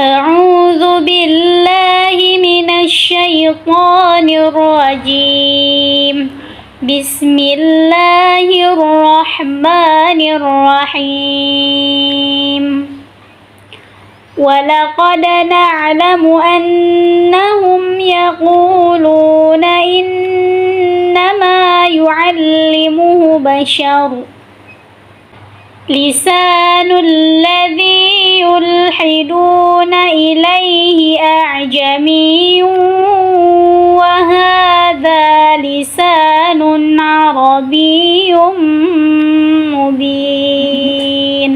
أعوذ بالله من الشيطان الرجيم. بسم الله الرحمن الرحيم. ولقد نعلم أنهم يقولون إنما يعلمه بشر لسان الذي يلحدون إليه أعجمي وهذا لسان عربي مبين.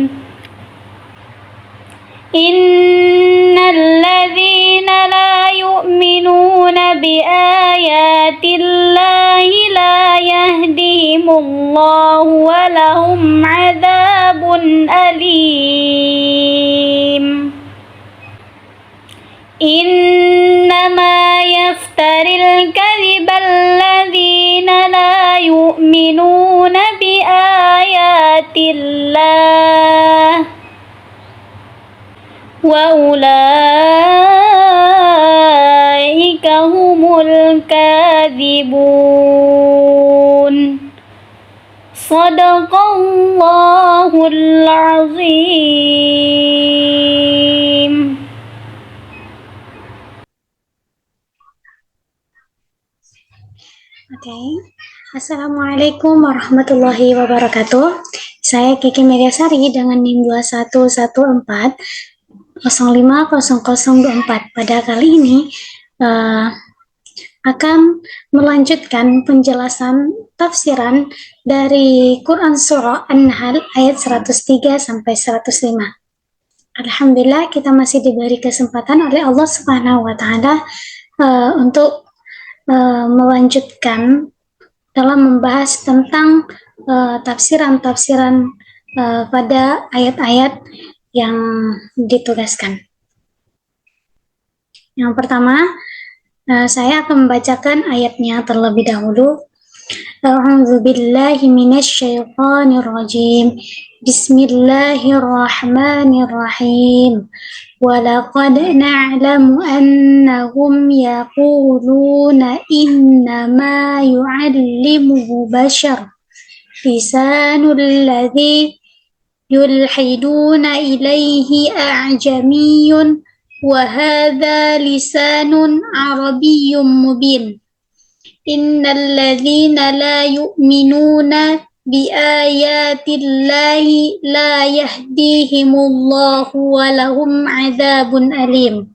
إن الذين لا يؤمنون بآيات الله لا يهديهم الله ولهم عذاب أليم. إنما يفتري الكذب الذين لا يؤمنون بآيات الله وأولئك هم الكاذبون. صدق الله العظيم. Assalamualaikum warahmatullahi wabarakatuh. Saya Kiki Megasari dengan NIM 2114050024. Pada kali ini akan melanjutkan penjelasan tafsiran dari Quran Surah An-Nahl ayat 103 sampai 105. Alhamdulillah kita masih diberi kesempatan oleh Allah Subhanahu wa taala untuk melanjutkan dalam membahas tentang tafsiran-tafsiran pada ayat-ayat yang ditugaskan. Yang pertama, saya akan membacakan ayatnya terlebih dahulu. A'udzu billahi minasyaitonir rajim. Bismillahirrahmanirrahim. Walaqad na'lamu annahum yaquluna innama yu'allimuhu bashar lisanul ladzi yulhiduna ilaihi a'jamiyyun wa hadza lisanun arabiyyun mubin. Innal ladzina la yu'minuna biayatillahi la yahdihimullahu wa lahum adzabun alim.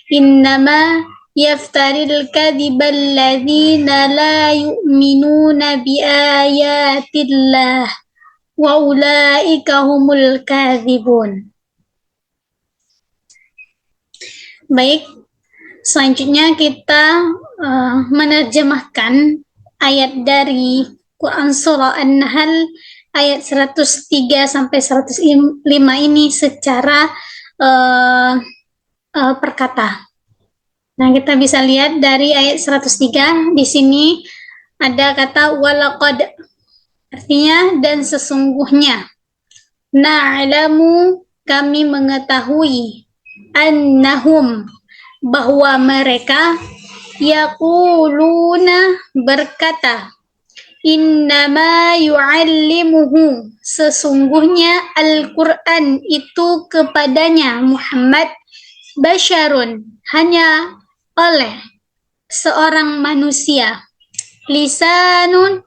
Innama yaftaril kadhiba alladzina la yu'minuna biayatillah wa ulaika humul kadzibun. Baik, selanjutnya kita menerjemahkan ayat dari Quran Surah An-Nahl ayat 103 sampai 105 ini secara perkata. Nah, kita bisa lihat dari ayat 103 di sini ada kata walaqad, artinya dan sesungguhnya. Na'lamu, kami mengetahui, annahum, bahwa mereka, yaquluna, berkata, innama yu'allimuhu, sesungguhnya Al-Quran itu kepadanya Muhammad basyarun, hanya oleh seorang manusia, lisanun,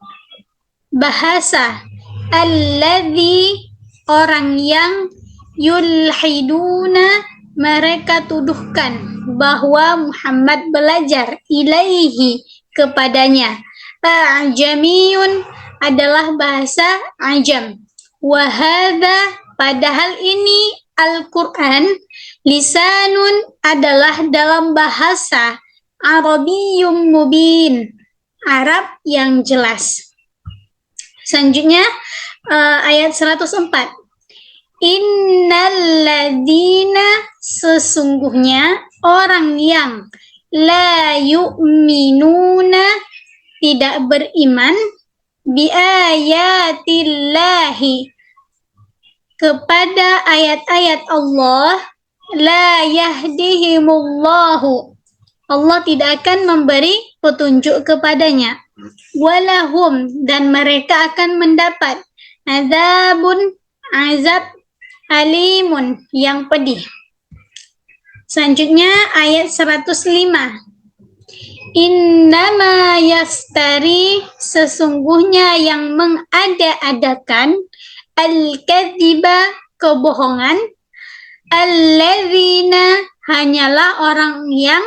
bahasa, alladzi, orang yang, yulhiduna, mereka tuduhkan bahwa Muhammad belajar, ilaihi, kepadanya, a'jamiyun, adalah bahasa ajam, wahada, padahal ini Al-Quran, lisanun, adalah dalam bahasa Arabiyyum mubin, Arab yang jelas. Selanjutnya ayat 104. Innalladzina, sesungguhnya orang yang, la yu'minuna, tidak beriman, biayatillahi, kepada ayat-ayat Allah, la yahdihimullahu. Allah tidak akan memberi petunjuk kepadanya. Walahum, dan mereka akan mendapat azab alimun, yang pedih. Selanjutnya ayat 105. Innama yaftari, sesungguhnya yang mengada-adakan, al-kadziba, kebohongan, alladzina, hanyalah orang yang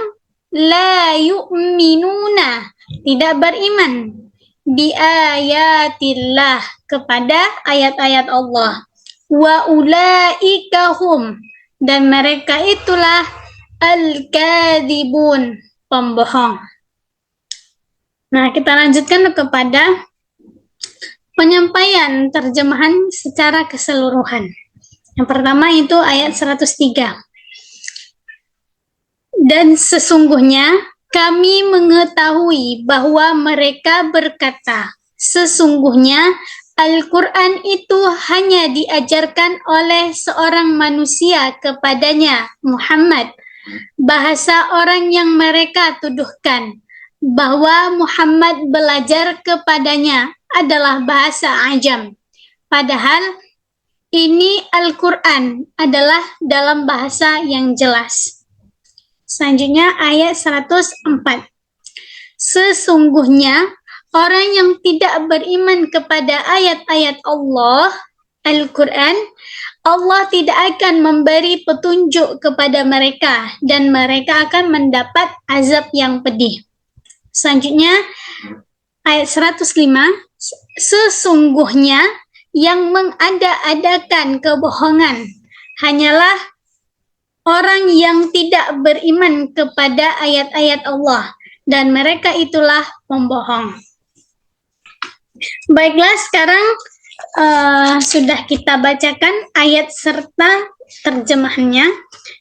la yu'minuna, tidak beriman, bi ayatillah, kepada ayat-ayat Allah, wa ulaika hum, dan mereka itulah al-kadzibun, pembohong. Nah, kita lanjutkan kepada penyampaian terjemahan secara keseluruhan. Yang pertama itu ayat 103. Dan sesungguhnya kami mengetahui bahwa mereka berkata, sesungguhnya Al-Quran itu hanya diajarkan oleh seorang manusia kepadanya, Muhammad. Bahasa orang yang mereka tuduhkan bahwa Muhammad belajar kepadanya adalah bahasa Ajam. Padahal ini Al-Quran adalah dalam bahasa yang jelas. Selanjutnya ayat 104. Sesungguhnya orang yang tidak beriman kepada ayat-ayat Allah, Al-Quran, Allah tidak akan memberi petunjuk kepada mereka dan mereka akan mendapat azab yang pedih. Selanjutnya ayat 105. Sesungguhnya yang mengada-adakan kebohongan hanyalah orang yang tidak beriman kepada ayat-ayat Allah, dan mereka itulah pembohong. Baiklah, sekarang sudah kita bacakan ayat serta terjemahannya,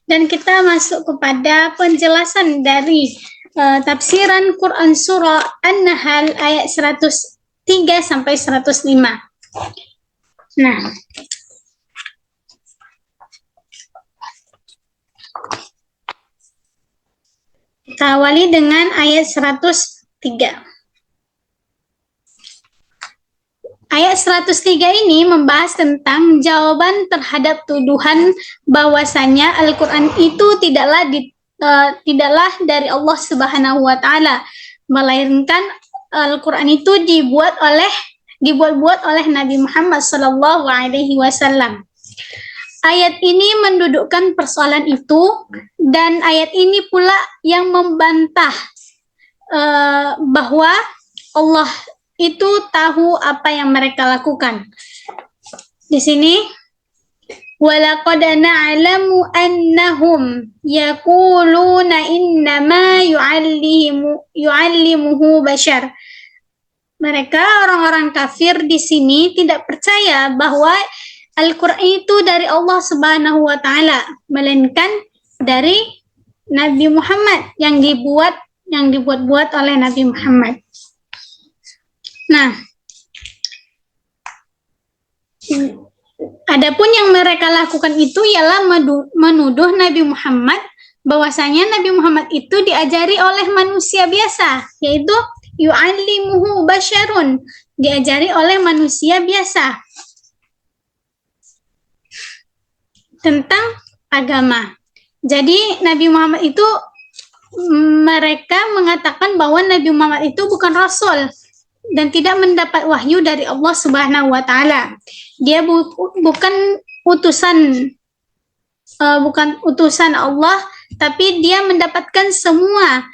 dan kita masuk kepada penjelasan dari tafsiran Quran Surah An-Nahl ayat 103 sampai 105. Nah, kita awali dengan ayat 103. Ayat 103 ini membahas tentang jawaban terhadap tuduhan bahwasanya Al-Quran itu tidaklah dari Allah Subhanahu wa taala, melainkan Al-Quran itu dibuat-buat oleh Nabi Muhammad sallallahu alaihi wasallam. Ayat ini mendudukkan persoalan itu, dan ayat ini pula yang membantah bahwa Allah itu tahu apa yang mereka lakukan. Di sini, walaqad na'lamu annahum yaquluna innama yu'allimuhu bashar. Mereka orang-orang kafir di sini tidak percaya bahwa Al-Quran itu dari Allah Subhanahu wa taala, melainkan dari Nabi Muhammad yang dibuat-buat oleh Nabi Muhammad. Nah, adapun yang mereka lakukan itu ialah menuduh Nabi Muhammad bahwasanya Nabi Muhammad itu diajari oleh manusia biasa, yaitu yu'allimuhu basyarun, diajari oleh manusia biasa tentang agama. Jadi Nabi Muhammad itu, mereka mengatakan bahwa Nabi Muhammad itu bukan rasul dan tidak mendapat wahyu dari Allah Subhanahu wa taala. Dia bukan utusan Allah, tapi dia mendapatkan semua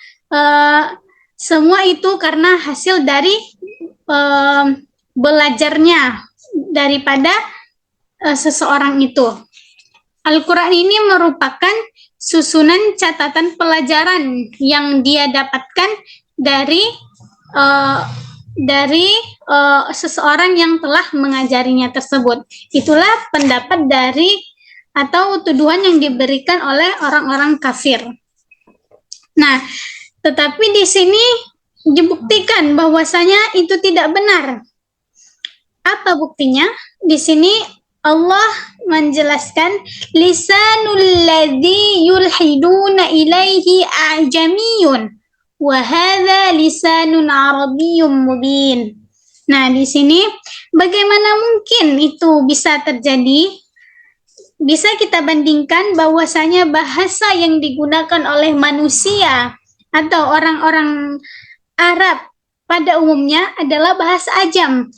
itu karena hasil dari belajarnya daripada seseorang itu. Al-Quran ini merupakan susunan catatan pelajaran yang dia dapatkan dari seseorang yang telah mengajarinya tersebut. Itulah pendapat dari atau tuduhan yang diberikan oleh orang-orang kafir. Nah, tetapi di sini dibuktikan bahwasanya itu tidak benar. Apa buktinya? Di sini Allah menjelaskan lisanul ladzi yulhiduna ilaihi a'jamiyun wa hadza lisanun arabiyyun mubin. Nah, di sini bagaimana mungkin itu bisa terjadi? Bisa kita bandingkan bahwasanya bahasa yang digunakan oleh manusia atau orang-orang Arab pada umumnya adalah bahasa ajam,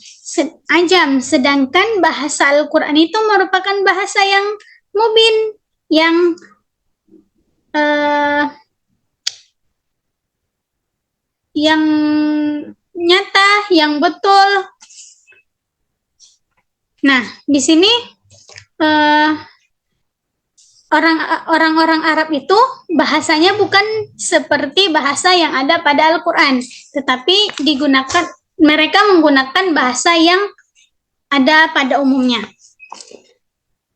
sedangkan bahasa Al-Quran itu merupakan bahasa yang mubin, yang nyata, yang betul. Nah, di sini orang-orang Arab itu bahasanya bukan seperti bahasa yang ada pada Al-Quran, tetapi mereka menggunakan bahasa yang ada pada umumnya.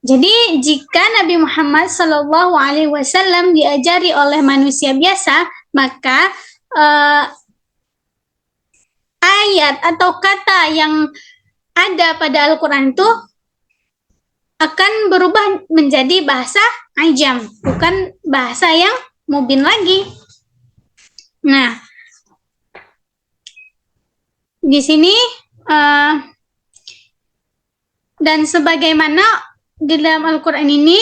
Jadi jika Nabi Muhammad SAW diajari oleh manusia biasa, maka ayat atau kata yang ada pada Al-Quran itu akan berubah menjadi bahasa ajam, bukan bahasa yang mubin lagi. Nah, di sini dan sebagaimana di dalam Al-Quran ini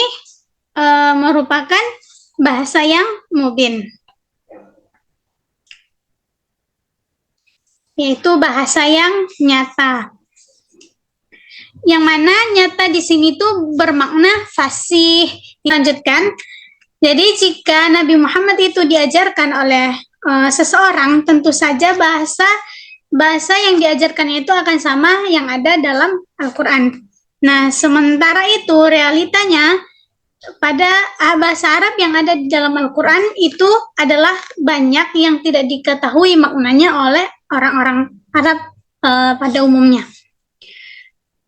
merupakan bahasa yang mubin, yaitu bahasa yang nyata. Yang mana nyata di sini tuh bermakna fasih. Lanjutkan. Jadi jika Nabi Muhammad itu diajarkan oleh seseorang, tentu saja bahasa yang diajarkannya itu akan sama yang ada dalam Al-Quran. Nah, sementara itu realitanya pada bahasa Arab yang ada di dalam Al-Quran itu adalah banyak yang tidak diketahui maknanya oleh orang-orang Arab pada umumnya.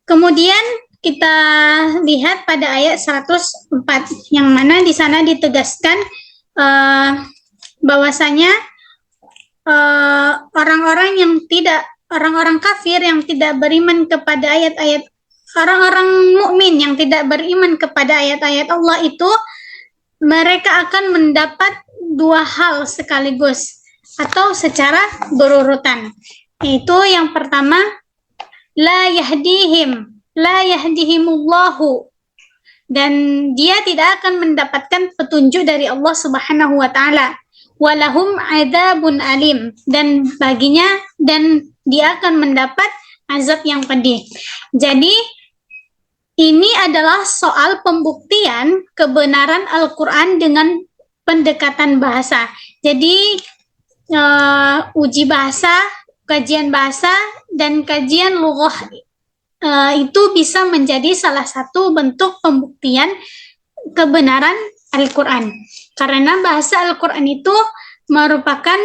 Kemudian kita lihat pada ayat 104 yang mana di sana ditegaskan bahwasanya orang-orang kafir yang tidak beriman kepada ayat-ayat, orang-orang mukmin yang tidak beriman kepada ayat-ayat Allah itu, mereka akan mendapat dua hal sekaligus atau secara berurutan. Itu yang pertama, la yahdihimullahu, dan dia tidak akan mendapatkan petunjuk dari Allah Subhanahu wa taala. Walahum adzabun alim, dan dia akan mendapat azab yang pedih. Jadi ini adalah soal pembuktian kebenaran Al-Quran dengan pendekatan bahasa. Jadi uji bahasa, kajian bahasa, dan kajian lughah itu bisa menjadi salah satu bentuk pembuktian kebenaran Al-Quran. Karena bahasa Al-Quran itu merupakan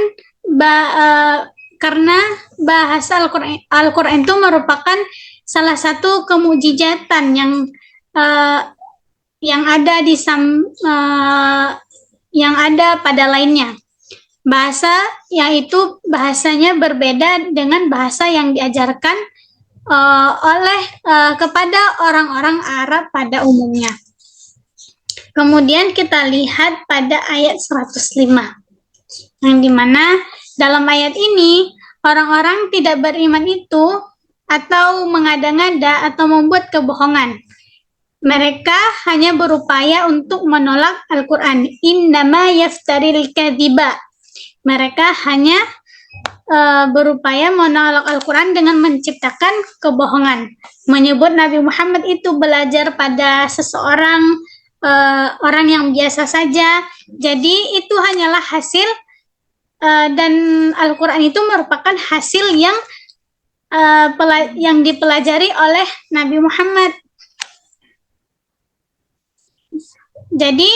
karena bahasa Al-Quran itu merupakan salah satu kemujizatan yang ada yang ada pada lainnya. Bahasa yaitu bahasanya berbeda dengan bahasa yang diajarkan kepada orang-orang Arab pada umumnya. Kemudian kita lihat pada ayat 105, yang dimana dalam ayat ini orang-orang tidak beriman itu atau mengada-ngada atau membuat kebohongan. Mereka hanya berupaya untuk menolak Al-Quran. Innama yaftaril kadhiba. Mereka hanya berupaya menolak Al-Quran dengan menciptakan kebohongan. Menyebut Nabi Muhammad itu belajar pada seseorang, orang yang biasa saja. Jadi itu hanyalah hasil, dan Al-Quran itu merupakan hasil yang dipelajari oleh Nabi Muhammad. Jadi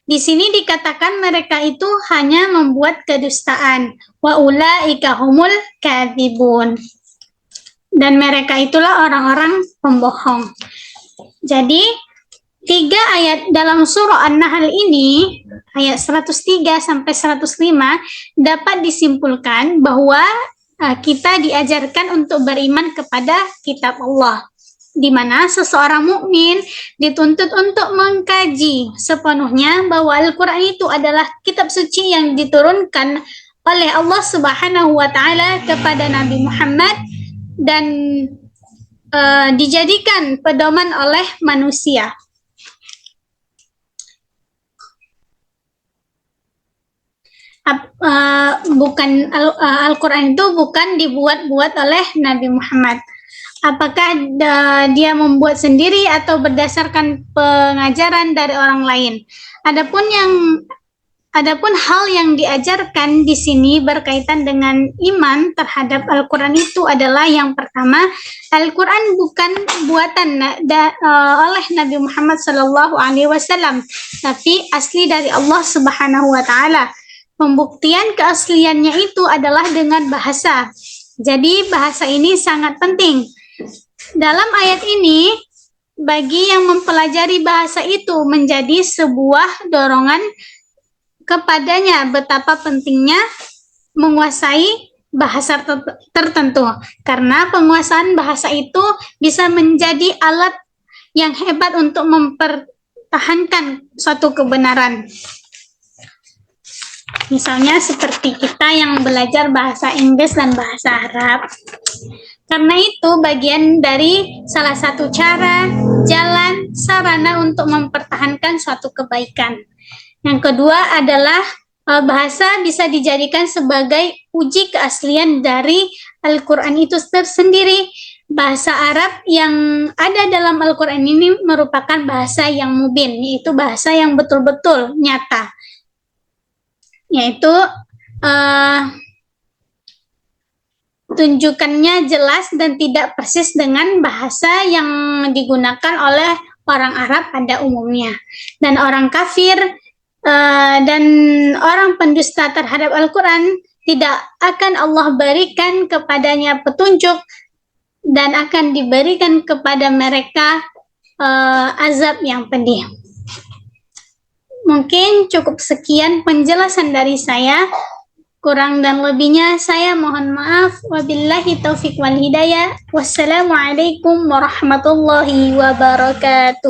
di sini dikatakan mereka itu hanya membuat kedustaan. Wa ulaika humul kadzibun. Dan mereka itulah orang-orang pembohong. Jadi 3 ayat dalam surah An-Nahl ini, ayat 103 sampai 105, dapat disimpulkan bahwa kita diajarkan untuk beriman kepada kitab Allah, di mana seseorang mukmin dituntut untuk mengkaji sepenuhnya bahwa Al-Quran itu adalah kitab suci yang diturunkan oleh Allah Subhanahu wa Ta'ala kepada Nabi Muhammad dan dijadikan pedoman oleh manusia. Al-Quran itu bukan dibuat-buat oleh Nabi Muhammad. Apakah dia membuat sendiri atau berdasarkan pengajaran dari orang lain? Adapun hal yang diajarkan di sini berkaitan dengan iman terhadap Al-Quran itu adalah yang pertama, Al-Quran bukan buatan oleh Nabi Muhammad SAW, tapi asli dari Allah Subhanahu wa Ta'ala. Pembuktian keasliannya itu adalah dengan bahasa. Jadi bahasa ini sangat penting. Dalam ayat ini, bagi yang mempelajari bahasa itu menjadi sebuah dorongan kepadanya betapa pentingnya menguasai bahasa tertentu. Karena penguasaan bahasa itu bisa menjadi alat yang hebat untuk mempertahankan suatu kebenaran. Misalnya seperti kita yang belajar bahasa Inggris dan bahasa Arab. Karena itu bagian dari salah satu cara, jalan, sarana untuk mempertahankan suatu kebaikan. Yang kedua adalah bahasa bisa dijadikan sebagai uji keaslian dari Al-Quran itu tersendiri. Bahasa Arab yang ada dalam Al-Quran ini merupakan bahasa yang mubin, yaitu bahasa yang betul-betul nyata. Yaitu tunjukannya jelas dan tidak persis dengan bahasa yang digunakan oleh orang Arab pada umumnya. Dan orang kafir dan orang pendusta terhadap Al-Quran tidak akan Allah berikan kepadanya petunjuk dan akan diberikan kepada mereka azab yang pedih. Mungkin cukup sekian penjelasan dari saya. Kurang dan lebihnya saya mohon maaf. Wabillahi taufiq wal hidayah. Wassalamualaikum warahmatullahi wabarakatuh.